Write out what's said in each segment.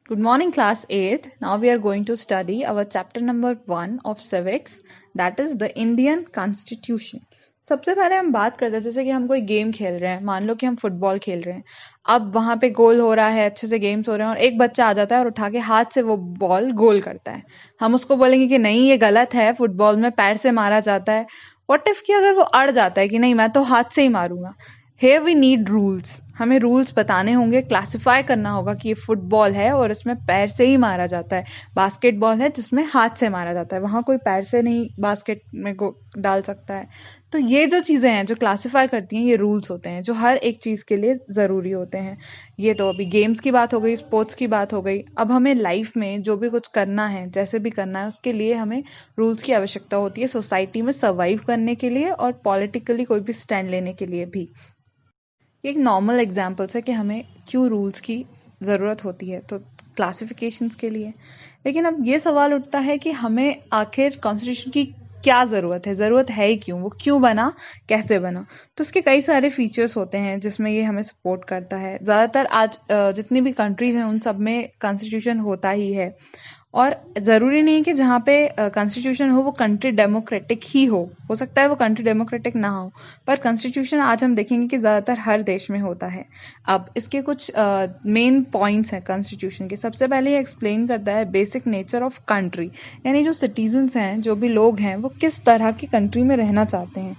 Good morning, class 8th. Now we are going to study our chapter number 1 of civics, that is the Indian Constitution. सबसे पहले हम बात करते हैं जैसे कि हम कोई गेम खेल रहे हैं, मान लो कि हम फुटबॉल खेल रहे हैं। अब वहां पे गोल हो रहा है, अच्छे से गेम्स हो रहे हैं और एक बच्चा आ जाता है और उठा के हाथ से वो बॉल गोल करता है। हम उसको बोलेंगे कि नहीं, ये गलत है, फुटबॉल में पैर से मारा जाता है। व्हाट इफ कि अगर वो अड़ जाता है कि नहीं, मैं तो हाथ से ही मारूंगा। Here we need rules. हमें रूल्स बताने होंगे, क्लासिफाई करना होगा कि ये फुटबॉल है और इसमें पैर से ही मारा जाता है, बास्केटबॉल है जिसमें हाथ से मारा जाता है, वहां कोई पैर से नहीं बास्केट में डाल सकता है। तो ये जो चीजें हैं जो क्लासिफाई करती हैं, ये रूल्स होते हैं जो हर एक चीज के लिए जरूरी होते हैं। ये तो अभी गेम्स की बात हो गई, स्पोर्ट्स की बात हो गई। अब हमें लाइफ में जो भी कुछ करना है, जैसे भी करना है, उसके लिए हमें रूल्स की आवश्यकता होती है, सोसाइटी में सर्वाइव करने के लिए और पॉलिटिकली कोई भी स्टैंड लेने के लिए भी। एक नॉर्मल एग्जाम्पल्स है कि हमें क्यों रूल्स की ज़रूरत होती है, तो क्लासिफिकेशंस के लिए। लेकिन अब ये सवाल उठता है कि हमें आखिर कॉन्स्टिट्यूशन की क्या ज़रूरत है ही क्यों, वो क्यों बना, कैसे बना। तो उसके कई सारे फीचर्स होते हैं जिसमें ये हमें सपोर्ट करता है। ज़्यादातर आज जितनी भी कंट्रीज हैं उन सब में कॉन्स्टिट्यूशन होता ही है। और ज़रूरी नहीं है कि जहाँ पे कॉन्स्टिट्यूशन हो वो कंट्री डेमोक्रेटिक ही हो सकता है वो कंट्री डेमोक्रेटिक ना हो, पर कॉन्स्टिट्यूशन आज हम देखेंगे कि ज़्यादातर हर देश में होता है। अब इसके कुछ मेन पॉइंट्स हैं कॉन्स्टिट्यूशन के। सबसे पहले ये एक्सप्लेन करता है बेसिक नेचर ऑफ कंट्री, यानी जो सिटीजन्स हैं, जो भी लोग हैं, वो किस तरह की कंट्री में रहना चाहते हैं,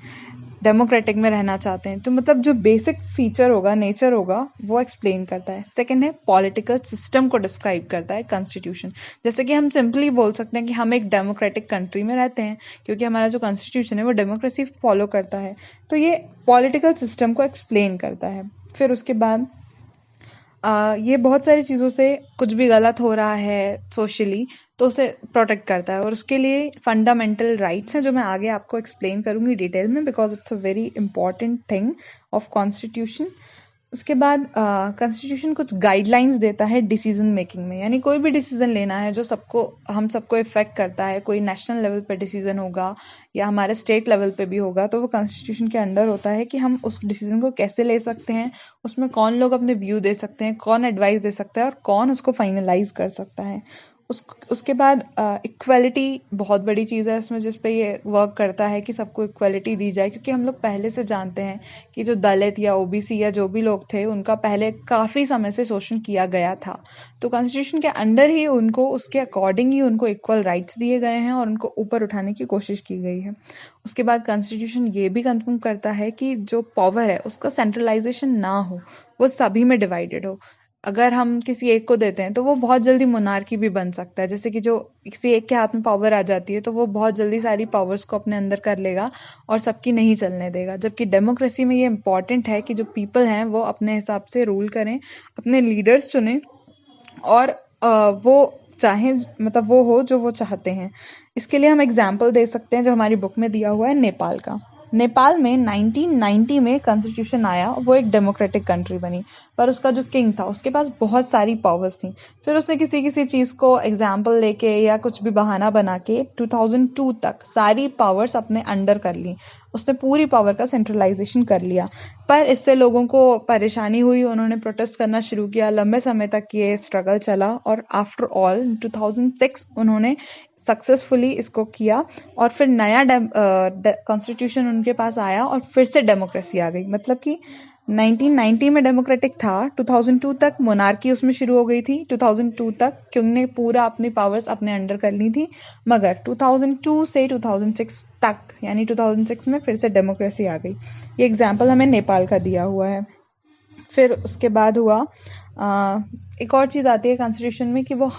डेमोक्रेटिक में रहना चाहते हैं। तो मतलब जो बेसिक फीचर होगा, नेचर होगा, वो एक्सप्लेन करता है। सेकंड है पॉलिटिकल सिस्टम को डिस्क्राइब करता है कॉन्स्टिट्यूशन। जैसे कि हम सिंपली बोल सकते हैं कि हम एक डेमोक्रेटिक कंट्री में रहते हैं क्योंकि हमारा जो कॉन्स्टिट्यूशन है वो डेमोक्रेसी फॉलो करता है। तो ये पॉलिटिकल सिस्टम को एक्सप्लेन करता है। फिर उसके बाद ये बहुत सारी चीज़ों से, कुछ भी गलत हो रहा है सोशली तो उसे प्रोटेक्ट करता है, और उसके लिए फंडामेंटल राइट्स हैं जो मैं आगे आपको एक्सप्लेन करूंगी डिटेल में, because it's a very important thing of constitution. उसके बाद कॉन्स्टिट्यूशन कुछ गाइडलाइंस देता है डिसीजन मेकिंग में, यानी कोई भी डिसीजन लेना है जो हम सबको इफेक्ट करता है, कोई नेशनल लेवल पे डिसीजन होगा या हमारे स्टेट लेवल पे भी होगा, तो वो कॉन्स्टिट्यूशन के अंडर होता है कि हम उस डिसीजन को कैसे ले सकते हैं, उसमें कौन लोग अपने व्यू दे सकते हैं, कौन एडवाइस दे सकता है और कौन उसको फाइनलाइज कर सकता है। उसके बाद इक्वलिटी बहुत बड़ी चीज़ है इसमें, जिस पे ये वर्क करता है कि सबको इक्वलिटी दी जाए, क्योंकि हम लोग पहले से जानते हैं कि जो दलित या ओबीसी या जो भी लोग थे उनका पहले काफ़ी समय से शोषण किया गया था। तो कॉन्स्टिट्यूशन के अंडर ही उनको, उसके अकॉर्डिंग ही उनको इक्वल राइट्स दिए गए हैं और उनको ऊपर उठाने की कोशिश की गई है। उसके बाद कॉन्स्टिट्यूशन ये भी कंफर्म करता है कि जो पावर है उसका सेंट्रलाइजेशन ना हो, वो सभी में डिवाइडेड हो। अगर हम किसी एक को देते हैं तो वो बहुत जल्दी मोनार्की भी बन सकता है, जैसे कि जो किसी एक के हाथ में पावर आ जाती है तो वो बहुत जल्दी सारी पावर्स को अपने अंदर कर लेगा और सबकी नहीं चलने देगा। जबकि डेमोक्रेसी में ये इंपॉर्टेंट है कि जो पीपल हैं वो अपने हिसाब से रूल करें, अपने लीडर्स चुनें और वो चाहें, मतलब वो हो जो वो चाहते हैं। इसके लिए हम एग्जाम्पल दे सकते हैं जो हमारी बुक में दिया हुआ है, नेपाल का। नेपाल में 1990 में कॉन्स्टिट्यूशन आया, वो एक डेमोक्रेटिक कंट्री बनी, पर उसका जो किंग था उसके पास बहुत सारी पावर्स थी। फिर उसने किसी किसी चीज़ को एग्जाम्पल लेके या कुछ भी बहाना बना के 2002 तक सारी पावर्स अपने अंडर कर ली, उसने पूरी पावर का सेंट्रलाइजेशन कर लिया। पर इससे लोगों को परेशानी हुई, उन्होंने प्रोटेस्ट करना शुरू किया, लंबे समय तक ये स्ट्रगल चला और आफ्टर ऑल 2006 उन्होंने सक्सेसफुली इसको किया और फिर नया कॉन्स्टिट्यूशन उनके पास आया और फिर से डेमोक्रेसी आ गई। मतलब कि 1990 में डेमोक्रेटिक था, 2002 तक मोनार्की उसमें शुरू हो गई थी, 2002 तक किंग ने पूरा अपनी पावर्स अपने अंडर कर ली थी, मगर 2002 से 2006 तक, यानी 2006 में फिर से डेमोक्रेसी आ गई। ये एग्जाम्पल हमें नेपाल का दिया हुआ है। फिर उसके बाद हुआ एक और चीज़ आती है कॉन्स्टिट्यूशन में कि वो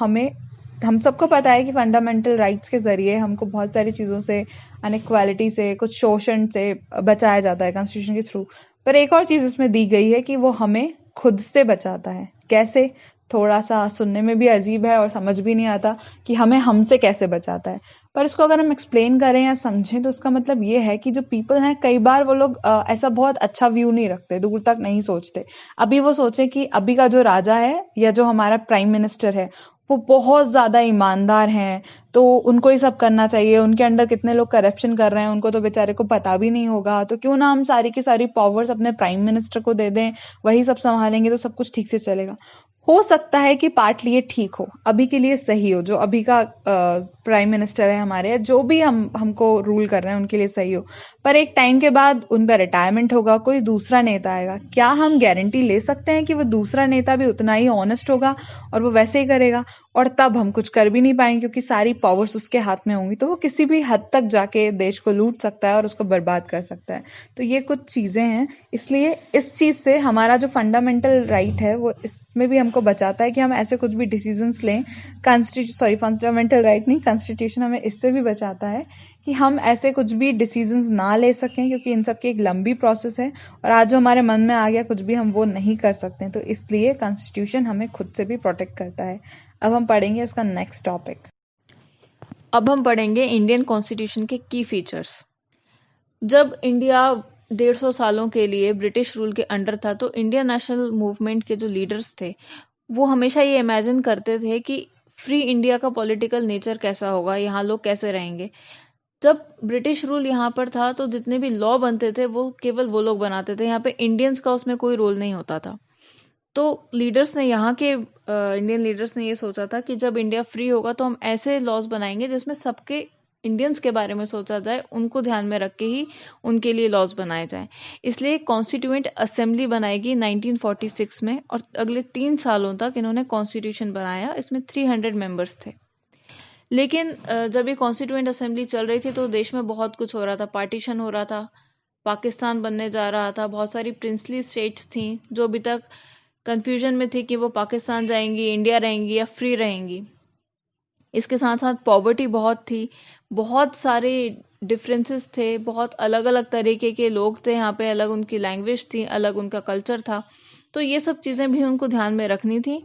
हम सबको पता है कि फंडामेंटल राइट्स के जरिए हमको बहुत सारी चीज़ों से, अनइक्वालिटी से, कुछ शोषण से बचाया जाता है कॉन्स्टिट्यूशन के थ्रू। पर एक और चीज़ इसमें दी गई है कि वो हमें खुद से बचाता है। कैसे? थोड़ा सा सुनने में भी अजीब है और समझ भी नहीं आता कि हमें हमसे कैसे बचाता है, पर इसको अगर हम एक्सप्लेन करें या समझें तो उसका मतलब ये है कि जो पीपल हैं, कई बार वो लोग ऐसा बहुत अच्छा व्यू नहीं रखते, दूर तक नहीं सोचते। अभी वो सोचे कि अभी का जो राजा है या जो हमारा प्राइम मिनिस्टर है वो बहुत ज्यादा ईमानदार हैं, तो उनको ही सब करना चाहिए, उनके अंडर कितने लोग करप्शन कर रहे हैं उनको तो बेचारे को पता भी नहीं होगा, तो क्यों ना हम सारी की सारी पावर्स अपने प्राइम मिनिस्टर को दे दें, वही सब संभालेंगे तो सब कुछ ठीक से चलेगा। हो सकता है कि पार्टली ये ठीक हो, अभी के लिए सही हो, जो अभी का प्राइम मिनिस्टर है हमारे, जो भी हमको रूल कर रहे हैं उनके लिए सही हो, पर एक टाइम के बाद उनका रिटायरमेंट होगा, कोई दूसरा नेता आएगा, क्या हम गारंटी ले सकते हैं कि वो दूसरा नेता भी उतना ही ऑनेस्ट होगा और वो वैसे ही करेगा? और तब हम कुछ कर भी नहीं पाएंगे क्योंकि सारी पावर्स उसके हाथ में होंगी, तो वो किसी भी हद तक जाके देश को लूट सकता है और उसको बर्बाद कर सकता है। तो ये कुछ चीजें हैं, इसलिए इस चीज से हमारा जो फंडामेंटल राइट है वो इसमें भी हमको बचाता है कि हम ऐसे कुछ भी डिसीजंस लें। फंडामेंटल राइट नहीं, कॉन्स्टिट्यूशन हमें इससे भी बचाता है कि हम ऐसे कुछ भी डिसीजंस ना ले सकें, क्योंकि इन सब की एक लंबी प्रोसेस है और आज जो हमारे मन में आ गया कुछ भी हम वो नहीं कर सकते। तो इसलिए कॉन्स्टिट्यूशन हमें खुद से भी प्रोटेक्ट करता है। अब हम पढ़ेंगे इसका नेक्स्ट टॉपिक। अब हम पढ़ेंगे इंडियन कॉन्स्टिट्यूशन के की फीचर्स। जब इंडिया 150 सालों के लिए ब्रिटिश रूल के अंडर था, तो इंडियन नेशनल मूवमेंट के जो लीडर्स थे वो हमेशा ये इमेजिन करते थे कि फ्री इंडिया का पॉलिटिकल नेचर कैसा होगा, यहाँ लोग कैसे रहेंगे। जब ब्रिटिश रूल यहाँ पर था तो जितने भी लॉ बनते थे वो केवल वो लोग बनाते थे, यहाँ पे इंडियंस का उसमें कोई रोल नहीं होता था। तो लीडर्स ने, यहाँ के इंडियन लीडर्स ने ये सोचा था कि जब इंडिया फ्री होगा तो हम ऐसे लॉज बनाएंगे जिसमें सबके इंडियंस के बारे में सोचा जाए, उनको ध्यान में रख के ही उनके लिए लॉज बनाए जाएं। इसलिए कॉन्स्टिट्यूएंट असेंबली बनाएगी 1946 में, और अगले 3 सालों तक इन्होंने कॉन्स्टिट्यूशन बनाया। इसमें 300 मेंबर्स थे। लेकिन जब ये कॉन्स्टिट्यूएंट असेंबली चल रही थी तो देश में बहुत कुछ हो रहा था, पार्टीशन हो रहा था, पाकिस्तान बनने जा रहा था, बहुत सारी प्रिंसली स्टेट्स थी जो अभी तक कंफ्यूजन में थी कि वो पाकिस्तान जाएंगी, इंडिया रहेंगी या फ्री रहेंगी। इसके साथ साथ पॉवर्टी बहुत थी, बहुत सारे डिफरेंसेस थे, बहुत अलग अलग तरीके के लोग थे यहाँ पे, अलग उनकी लैंग्वेज थी, अलग उनका कल्चर था। तो ये सब चीज़ें भी उनको ध्यान में रखनी थी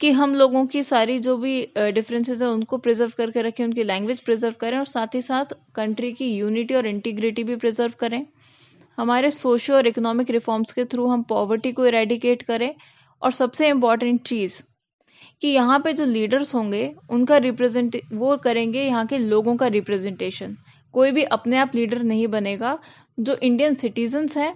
कि हम लोगों की सारी जो भी डिफरेंसेस है उनको प्रिजर्व करके रखें, उनकी लैंग्वेज प्रिजर्व करें और साथ ही साथ कंट्री की यूनिटी और इंटीग्रिटी भी प्रिजर्व करें। हमारे सोशो और इकोनॉमिक रिफॉर्म्स के थ्रू हम पॉवर्टी को इरेडिकेट करें। और सबसे इम्पॉर्टेंट चीज़ कि यहाँ पे जो लीडर्स होंगे उनका रिप्रेजेंट वो करेंगे यहाँ के लोगों का रिप्रेजेंटेशन। कोई भी अपने आप लीडर नहीं बनेगा, जो इंडियन सिटीजन्स हैं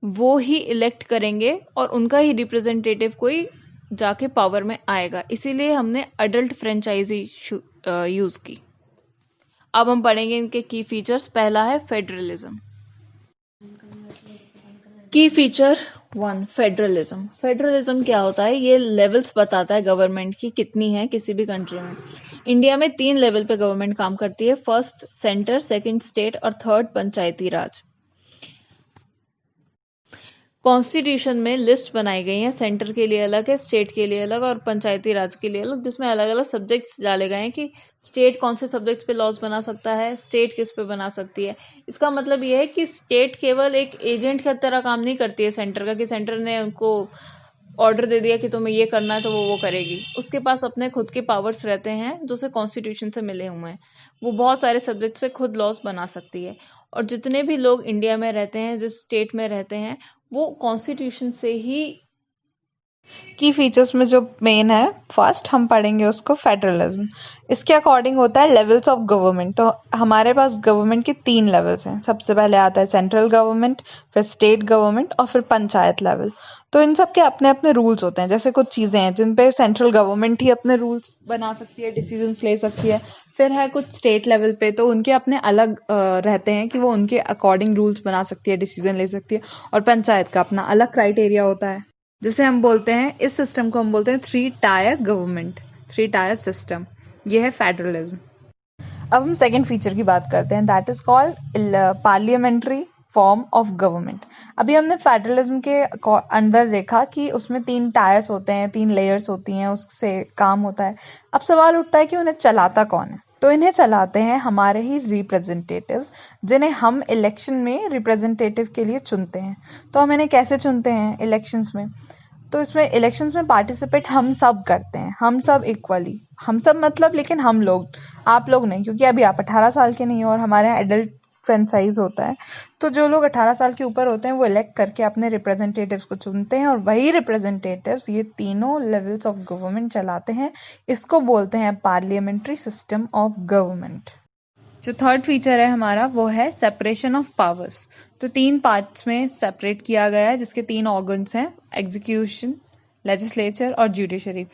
वो ही इलेक्ट करेंगे और उनका ही रिप्रेजेंटेटिव कोई जाके पावर में आएगा। इसीलिए हमने अडल्ट फ्रेंचाइजी यूज की। अब हम पढ़ेंगे इनके की फीचर्स। पहला है फेडरलिज्म। की फीचर 1, फेडरलिज्म। फेडरलिज्म क्या होता है? ये लेवल्स बताता है गवर्नमेंट की कितनी है किसी भी कंट्री में। इंडिया में 3 लेवल पे गवर्नमेंट काम करती है, फर्स्ट सेंटर, सेकंड स्टेट और थर्ड पंचायती राज। कॉन्स्टिट्यूशन में लिस्ट बनाई गई है, सेंटर के लिए अलग है, स्टेट के लिए अलग और पंचायती राज के लिए अलग, जिसमें अलग अलग सब्जेक्ट्स डाले गए हैं कि स्टेट कौन से सब्जेक्ट्स पे लॉज बना सकता है, स्टेट किस पे बना सकती है। इसका मतलब यह है कि स्टेट केवल एक एजेंट की तरह काम नहीं करती है सेंटर का, कि सेंटर ने उनको ऑर्डर दे दिया कि तुम्हें ये करना है तो वो करेगी। उसके पास अपने खुद के पावर्स रहते हैं जो उसे कॉन्स्टिट्यूशन से मिले हुए हैं। वो बहुत सारे सब्जेक्ट्स पे खुद लॉज बना सकती है। और जितने भी लोग इंडिया में रहते हैं, जिस स्टेट में रहते हैं, वो कॉन्स्टिट्यूशन से ही। की फीचर्स में जो मेन है, फर्स्ट हम पढ़ेंगे उसको फेडरलिज्म। इसके अकॉर्डिंग होता है लेवल्स ऑफ गवर्नमेंट। तो हमारे पास गवर्नमेंट के 3 लेवल्स हैं। सबसे पहले आता है सेंट्रल गवर्नमेंट, फिर स्टेट गवर्नमेंट और फिर पंचायत लेवल। तो इन सब के अपने अपने रूल्स होते हैं। जैसे कुछ चीज़ें हैं जिन पे सेंट्रल गवर्नमेंट ही अपने रूल्स बना सकती है, डिसीजंस ले सकती है। फिर है कुछ स्टेट लेवल पे, तो उनके अपने अलग रहते हैं कि वो उनके अकॉर्डिंग रूल्स बना सकती है, डिसीजन ले सकती है। और पंचायत का अपना अलग क्राइटेरिया होता है, जिसे हम बोलते हैं, इस सिस्टम को हम बोलते हैं 3 टायर गवर्नमेंट, 3 टायर सिस्टम। ये है फेडरलिज्म। अब हम सेकंड फीचर की बात करते हैं, that is called parliamentary form of government. अभी हमने फेडरलिज्म के अंदर देखा कि उसमें 3 टायर्स होते हैं, 3 लेयर्स होती हैं, उससे काम होता है। अब सवाल उठता है कि उन्हें चलाता कौन है? तो इन्हें चलाते हैं हमारे ही रिप्रेजेंटेटिव्स, जिन्हें हम इलेक्शन में रिप्रेजेंटेटिव के लिए चुनते हैं। तो हम इन्हें कैसे चुनते हैं इलेक्शंस में? तो इसमें इलेक्शंस में पार्टिसिपेट हम सब करते हैं, हम सब इक्वली। हम सब मतलब, लेकिन हम लोग, आप लोग नहीं, क्योंकि अभी आप 18 साल के नहीं हो और हमारे यहाँ एडल्ट फ्रेंचाइज होता है। तो जो लोग 18 साल के ऊपर होते हैं वो इलेक्ट करके अपने रिप्रेजेंटेटिव्स को चुनते हैं, और वही रिप्रेजेंटेटिव्स ये तीनों लेवल्स ऑफ गवर्नमेंट चलाते हैं। इसको बोलते हैं पार्लियामेंट्री सिस्टम ऑफ गवर्नमेंट। जो थर्ड फीचर है हमारा वो है सेपरेशन ऑफ पावर्स। तो 3 पार्ट्स में सेपरेट किया गया है, जिसके 3 ऑर्गन्स हैं, एग्जीक्यूशन, लेजिस्लेचर और जुडिशरी।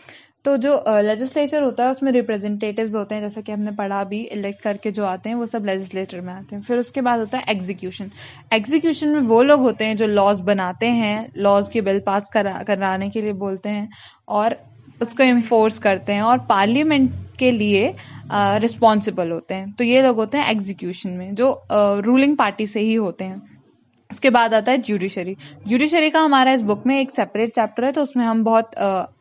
तो जो लेजिस्लेचर होता है उसमें रिप्रेजेंटेटिव्स होते हैं, जैसा कि हमने पढ़ा भी, इलेक्ट करके जो आते हैं वो सब लेजिस्लेचर में आते हैं। फिर उसके बाद होता है एग्जीक्यूशन। एग्जीक्यूशन में वो लोग होते हैं जो लॉज बनाते हैं, लॉज के बिल पास कराने के लिए बोलते हैं और उसको इन्फोर्स करते हैं और पार्लियामेंट के लिए रिस्पॉन्सिबल होते हैं। तो ये लोग होते हैं एग्जीक्यूशन में, जो रूलिंग पार्टी से ही होते हैं। उसके बाद आता है ज्यूडिशरी। ज्यूडिशरी का हमारा इस बुक में एक सेपरेट चैप्टर है, तो उसमें हम बहुत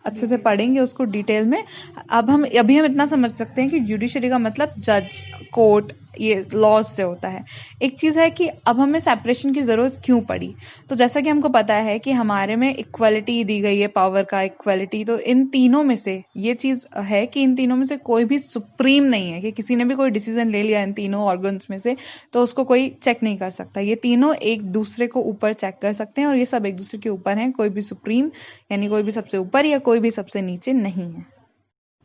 अच्छे से पढ़ेंगे उसको डिटेल में। अब हम इतना समझ सकते हैं कि ज्यूडिशरी का मतलब जज, कोर्ट, ये लॉज से होता है। एक चीज़ है कि अब हमें सेपरेशन की ज़रूरत क्यों पड़ी। तो जैसा कि हमको पता है कि हमारे में इक्वलिटी दी गई है, पावर का इक्वलिटी। तो इन तीनों में से ये चीज़ है कि इन तीनों में से कोई भी सुप्रीम नहीं है, कि किसी ने भी कोई डिसीजन ले लिया इन तीनों ऑर्गन्स में से तो उसको कोई चेक नहीं कर सकता। ये तीनों एक दूसरे को ऊपर चेक कर सकते हैं और ये सब एक दूसरे के ऊपर हैं। कोई भी सुप्रीम यानी कोई भी सबसे ऊपर या कोई भी सबसे नीचे नहीं है।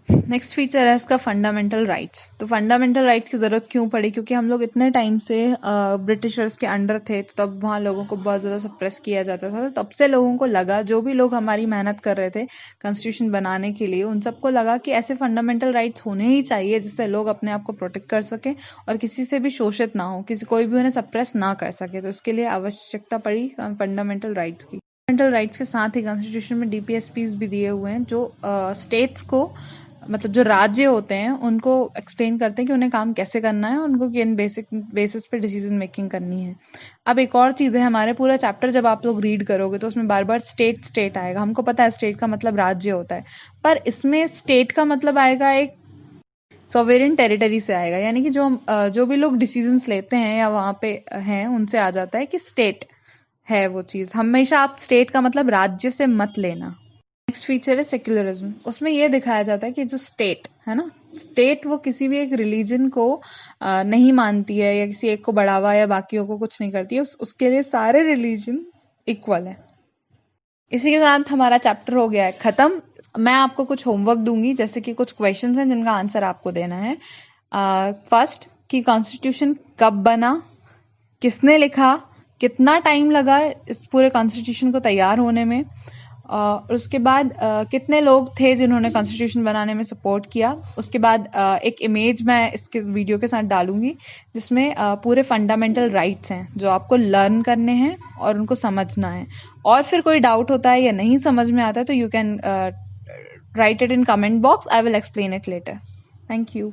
नेक्स्ट फीचर है इसका फंडामेंटल राइट्स। तो फंडामेंटल राइट्स की ज़रूरत क्यों पड़ी, क्योंकि हम लोग इतने टाइम से ब्रिटिशर्स के अंडर थे, तो तब वहाँ लोगों को बहुत ज़्यादा सप्रेस किया जाता था। तो तब से लोगों को लगा, जो भी लोग हमारी मेहनत कर रहे थे कॉन्स्टिट्यूशन बनाने के लिए, उन सबको लगा कि ऐसे फंडामेंटल राइट्स होने ही चाहिए जिससे लोग अपने आप को प्रोटेक्ट कर सकें और किसी से भी शोषित ना हो, कोई भी उन्हें सप्रेस ना कर सके। तो इसके लिए आवश्यकता पड़ी फंडामेंटल राइट्स की। फंडामेंटल राइट्स के साथ ही कॉन्स्टिट्यूशन में DPSPs भी दिए हुए हैं, जो स्टेट्स को, मतलब जो राज्य होते हैं, उनको एक्सप्लेन करते हैं कि उन्हें काम कैसे करना है, उनको किन बेसिस पे डिसीजन मेकिंग करनी है। अब एक और चीज़ है, हमारे पूरा चैप्टर जब आप लोग रीड करोगे तो उसमें बार बार स्टेट आएगा। हमको पता है स्टेट का मतलब राज्य होता है, पर इसमें स्टेट का मतलब आएगा एक सॉवेरेन टेरिटरी से आएगा, यानी कि जो भी लोग डिसीजंस लेते हैं या वहाँ पे हैं उनसे आ जाता है कि स्टेट है वो चीज़। हमेशा आप स्टेट का मतलब राज्य से मत लेना। नेक्स्ट फीचर है सेक्युलरिज्म। उसमें यह दिखाया जाता है कि जो स्टेट है ना, स्टेट वो किसी भी एक रिलीजन को नहीं मानती है या किसी एक को बढ़ावा या बाकियों को कुछ नहीं करती है। उसके लिए सारे रिलीजन इक्वल है। इसी के साथ हमारा चैप्टर हो गया है खत्म। मैं आपको कुछ होमवर्क दूंगी, जैसे कि कुछ क्वेश्चंस हैं जिनका आंसर आपको देना है। फर्स्ट कि कॉन्स्टिट्यूशन कब बना, किसने लिखा, कितना टाइम लगा इस पूरे कॉन्स्टिट्यूशन को तैयार होने में, और उसके बाद कितने लोग थे जिन्होंने कॉन्स्टिट्यूशन बनाने में सपोर्ट किया। उसके बाद एक इमेज मैं इसके वीडियो के साथ डालूंगी जिसमें पूरे फंडामेंटल राइट्स हैं जो आपको लर्न करने हैं और उनको समझना है। और फिर कोई डाउट होता है या नहीं समझ में आता है तो you can write it in comment box, I will explain it later. Thank you.